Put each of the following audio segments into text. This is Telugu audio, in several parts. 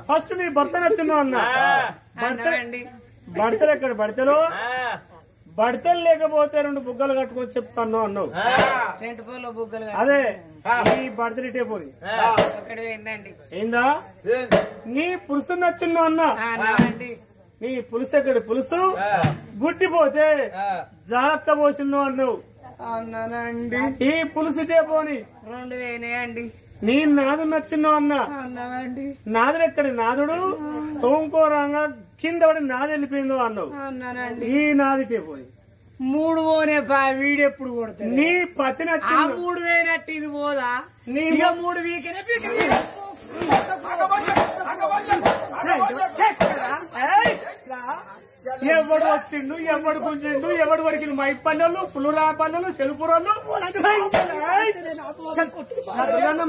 ఫస్ట్ నీ భర్త నచ్చున్నావు అన్నా భర్తలు ఎక్కడ భర్తలు బడతలు లేకపోతే 2 బుగ్గలు కట్టుకొని చెప్తాను అన్నావు అదే నీ బడతలిటే పోయి ఏందా నీ పులుసు నచ్చున్నావు అన్నా నీ పులుసు ఎక్కడ పులుసు గుడ్డిపోతే జాగ్రత్త పోసిన్నావు అన్నావు అన్నానండి ఈ పులుసు పోని 2 వేయండి నీ నాదు నచ్చున్నావు అన్నా అన్నానండి నాదుడు ఎక్కడి నాదుడు తోంకోరంగా కింద పడి నాది వెళ్ళిపోయిందో అన్నావు అన్నానండి ఈ నాదిటే పోయి 3 పోనే వీడెప్పుడు కొడతాడు నీ పతి నచ్చి 3 వేయనట్టు ఇది పోదా నీ 3 వీకనే ఎవడు వచ్చిండు ఎవడు గుంజిండు ఎవడు వరకు మై పల్లెలు పులురా పల్లెలు చెలుపురాళ్ళు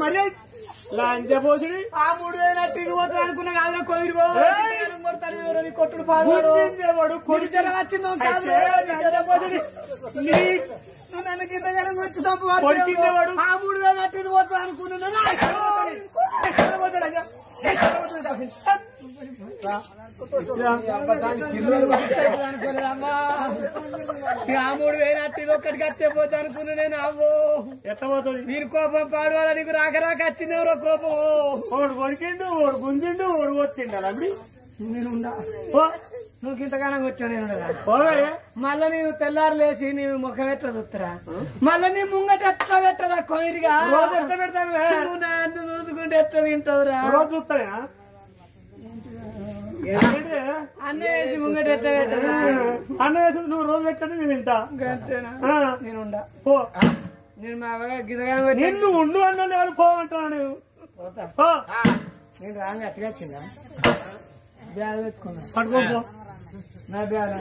మరి లాంచ పోసి 3 వేయనట్టు ఇది పోతా అనుకున్నా కాదు కొట్టుడు ఎవడు కొడితే వచ్చిందో నన్ను కింద వచ్చి తప్పు 3 వేయనట్టు ఇది పోతా అనుకున్నా ఇది ఒక్కడికి అత్తేపోతా అనుకున్నా నేను అవ్వో ఎత్తపోతుంది మీరు కోపం పాడవాళ్ళ నీకు రాక రాక వచ్చింది ఎవరో కోపం ఓడు కొడికిండు ఓడు గుంజిండు ఓడు వచ్చిండు అలా నేనుండా నువ్వు ఇంతగానం వచ్చావు నేను పోవే మళ్ళా నేను తెల్లారు లేచి నీ ముఖం ఎట్లా చూస్తారా మళ్ళా నీ ముంగట ఎట్లా పెట్టదా కొయిరిగా రోజు ఎట్లా పెడతాను నువ్వు నన్ను చూసుకుంటే ఎట్లా తింటావురా రోజు చూస్తాయా అన్న వేసి ముంగట ఎట్లా పెట్టదా అన్న వేసి నువ్వు రోజు పెట్టండి నేను తింటా అంతేనా నేనుండా పో నేను మా గిదగానం నిన్ను ఉండు అన్న ఎవరు పోమంటాను నువ్వు పోతా నేను రాంగ్ అట్లా వచ్చిందా బ్యాగ్ పెట్టుకున్నా పట్టుకోపో నా బ్యాగ్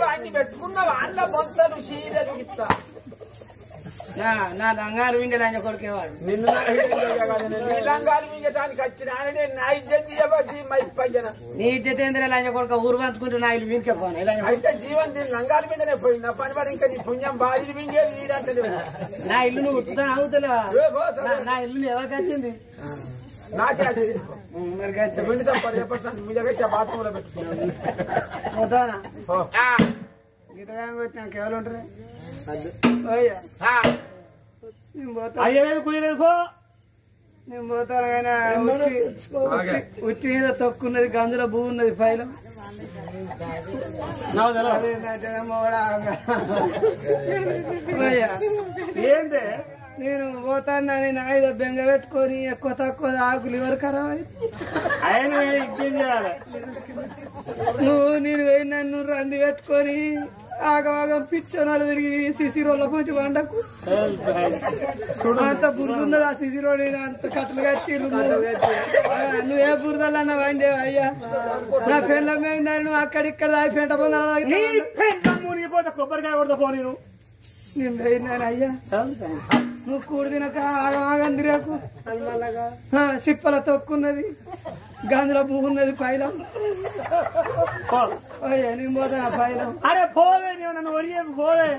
అన్ని పెట్టుకున్న వాళ్ళ మొత్తం చీరలు ఇస్తా నా లంగాలు విండే లంజ కొడుకేవాడు నిన్ను లంగాలు మింగటానికి వచ్చిన ఆయన నా ఇజ్జత్ ఇవ్వబట్టి మైపయ్యన నీ ఇజ్జత్ ఏంద్ర లంజ కొడుక ఊరు పంచుకుంటే నా ఇల్లు వీనికే పోను అయితే జీవన్ దీని లంగాల మీదనే పోయింది నా పని పడి ఇంకా నీ పుణ్యం బాజీలు మింగేది వీడంటే నా ఇల్లు నువ్వు ఉట్టుతాను అవుతలేవా నా ఇల్లు ఎవరికి వచ్చింది నాకే వచ్చింది మరి పిండి తప్ప రేపటి మీ దగ్గర బాత్రూమ్ లో పెట్టుకున్నాను పోతానా గీతగా వచ్చినా కేవలం ఉంటారు నేను పోతాను అయ్యలేదు కుయ్యలేదు పో నేను పోతాను కానీ ఉచ్చి మీద తొక్కున్నది గంజుల భూ ఉన్నది పైన ఏంటే నేను పోతానని నా ఐదో బెంగ పెట్టుకొని ఎక్కువ తక్కువ ఆకులు ఎవరు ఖరాబ్ ఆయన ఇంకేం చేయాలి నువ్వు నేను పోయి నన్ను రంది పెట్టుకొని ఆగవాగం పిచ్చనాలు తిరిగి సిసి రోడ్ల కొంచెం వండకు అంత బురదున్నది ఆ సిసి రోడ్ అంత కట్టలు కట్టిరు నువ్వే బురదలన్నా వండే అయ్యా నా పెళ్ళ మీద నువ్వు అక్కడిక్కడ దాయి పెంట మునిగిపోతే కొబ్బరికాయ కొడతా పో నేను పోయినాను అయ్యా నువ్వు కూడి తినక ఆగం తిరగకు సిప్పల తొక్కున్నది గంజుల భూ ఉన్నది పైన నేను పోతా పైన అరే పోవే నన్ను ఒరిగే పోవే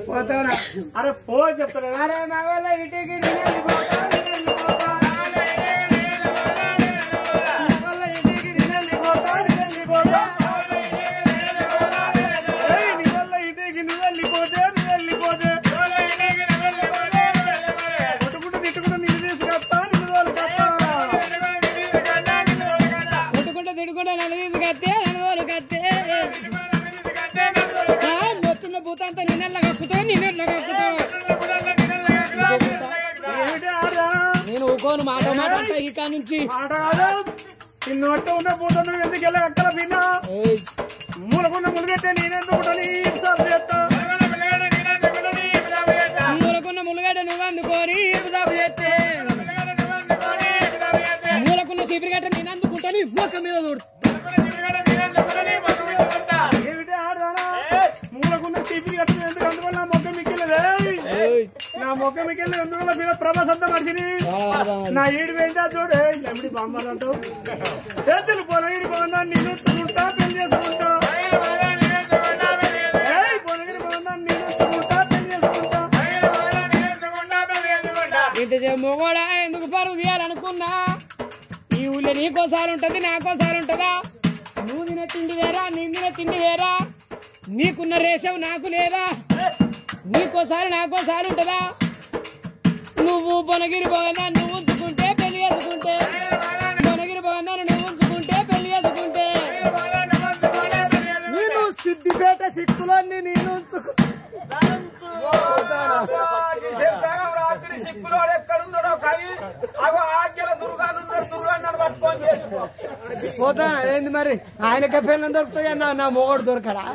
పోతావునా అరే పో చెప్తాను అరే మా వాళ్ళ ఇంటికి నేను ఊకోను మాట మాట ఇక నుంచి నిన్ను అట్ట ఉన్న పోతాను ఎందుకు వెళ్ళి అక్కడ పిన్నా మూలకున్న ములుగెట్టే నేనెందుకు మూలకున్న ములుగడ్డ నువ్వు అందుకొని చేస్తే మూలకున్న చీపిరిగడ్డ నేను అందుకుంటాను మొక్క మీద ఏమిటి ఆడదానా మూలకున్న చీపిరి కట్టిన ఎందుకు అందువల్ల నా మొక్క మిక్కిలేదు నా మొక్క మిక్కిలేదు ఎందువల్ల మీద ప్రభాస్ అంతా మనిషిని నా ఏడు వేయిందా చూడు ఎమిడి బామ్మలంటూ చేతులు పోన ఏడు పోనా నేను ఉంటా పెళ్లి చేసుకుంటా పొనగిరి పోనా నేను ఉంటా పెళ్లి చేసుకుంటా ఇంత మొగోడా ఎందుకు పరుగు తీయాలనుకున్నా ఈ ఊళ్ళో నీకోసారి ఉంటది నాకోసారి ఉంటదా నువ్వు తినే తిండి వేరా నేను తినే తిండి వేరా నీకున్న రేషం నాకు లేదా నీకోసారి నాకోసారి ఉంటదా నువ్వు బొనగిరి పోగందా నువ్వు ఉంచుకుంటే పెళ్లి చేసుకుంటే బొనగిరి పోగందా నువ్వు ఉంచుకుంటే పెళ్లి చేసుకుంటే నేను సిద్దిపేట సిక్కులన్నీ నేను ఉంచుకుంటా రాత్రి సిక్కులో ఎక్కడున్నాడో కానీ అగో ఆజ్ఞల దుర్గాన్ని పట్టుకొని చేసుకో పోతా ఏంది మరి ఆయనకే పెళ్ళని దొరుకుతాయి నా మొగడు దొరకడా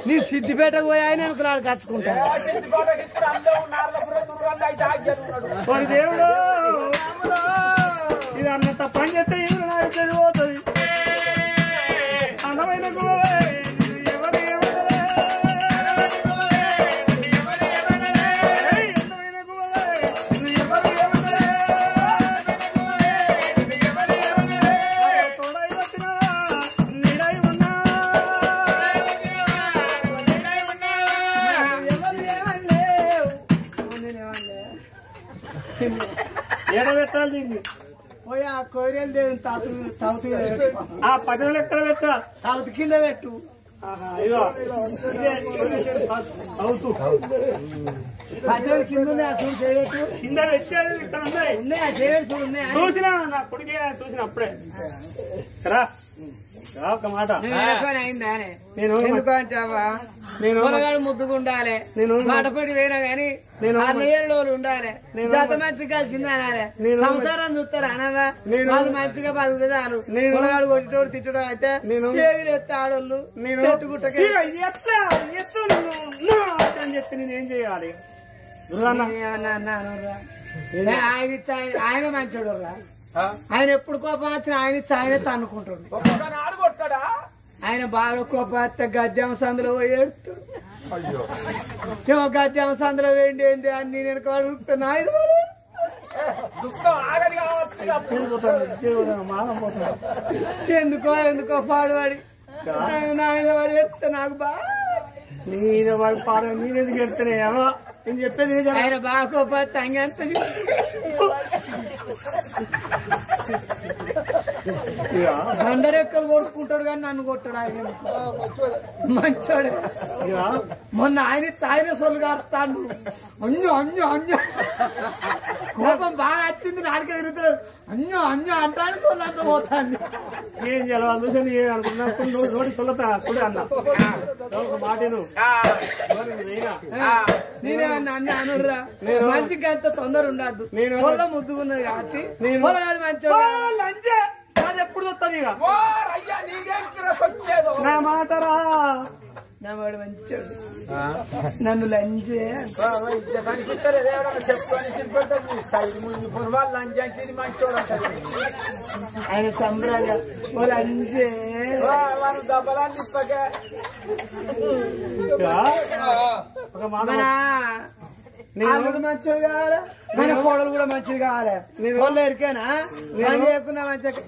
నీ సిద్దిపేటకు పోయి ఆయన అనుకున్నాడు కచ్చుకుంటా సిద్దిపేటకి ఇక్కడ అందరూ నార్లపురం దుర్గాన్ని అయితే ఆజ్ఞలు మరి దేవుడు ఇది అన్నంత పని చేస్తే ఇది నాకు తెలియబోతుంది అందమైన ఎడబెట్టాలి దీన్ని పోయి ఆ కోరియలు దేవుని తావుతు ఆ పదవులు ఎక్కడ పెట్టా తావుతు కింద పెట్టు ఇదో అవుతూ పద్దెలు కింద ఉన్నాయి ఆ చూడు చేయట్టు కింద పెట్టేది ఇక్కడ ఉన్నాయి ఉన్నాయి ఆ చేయడు చూడు ఉన్నాయి చూసినా నా కొడుకే చూసిన అప్పుడే రా ఒక మాట అయిందా నేను ఎందుకు అంటావా నేను పొలగాడు ముద్దుకుండాలి నేను మాటపడి వేయనా గాని నేను 6 రోజులు ఉండాలి జత మంచి కలిసింది అనాలి సంసారం చూస్తారు అనవా వాళ్ళు మంచిగా బతుకుతారు పొలగాడు కొట్టేటోడు తిట్టడం అయితే ఏవి ఎత్తే ఆడోళ్ళు చెట్టు గుట్టకి అని చెప్పి నేనేం చేయాలి ఆయన మంచోడు రా ఆయన ఎప్పుడు కోపం వచ్చినా ఆయన ఇచ్చి ఆయనే తన్నుకుంటాడు ఆడుకొట్టాడా ఆయన బాగా కోపం వస్తే గద్యం సందులో పోయాడు గద్యం సందులో వేయండి ఏంటి అని నేను కడుగుతున్నా దుఃఖం ఆగది కావచ్చు ఎందుకో పాడువాడి నాయన వాడు ఎడితే నాకు బాగా నేను వాడు పాడ నేనెందుకు ఎడుతున్నాయి ఏమో నేను చెప్పేది ఆయన బాగా కోపం వస్తే అంగంత అందరు ఎక్కలు కొట్టుకుంటాడు కానీ నన్ను కొట్టాడు ఆయన మంచోడు మొన్న ఆయన సొల్లు గారుతాడు అన్యు కోపం బాగా వచ్చింది నాలుక తిరుగుతాడు అన్యు అంటాడు సొల్లు అంత పోతాను ఏం చేయాలి అందుకని అనుకున్నప్పుడు నోటి సొల్లతా చూడే అన్న ఒక మాటను నేనేమన్నా అన్న అనుర్రా మనిషికి అంత తొందర ఉండద్దు పొల్ల ముద్దుకున్నది కాబట్టి పొలగాడు మంచోడు లంచే అది ఎప్పుడు వస్తుంది ఇక అయ్యా నీకేం వచ్చేదో నా మాటరా నా వాడు మంచోడు నన్ను లంచే ఆయన సంబరంగా ఓ లంచే దెబ్బలాన్ని ఇప్పకే ఒక మాట అల్లుడు మంచోడు కావాలి మన కోడలు కూడా మంచిది కావాలి వాళ్ళు ఎరికేనా లేకున్నా మంచిగా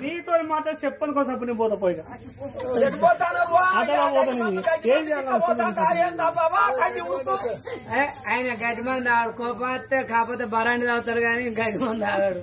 నీతో మాట చెప్పని కోసం నేను పోతా పోయిగా ఆయన గడ్డి మంది ఆడు కోపం వస్తే కాకపోతే బరాండి తాగుతాడు కానీ గడ్డి మంది ఆడాడు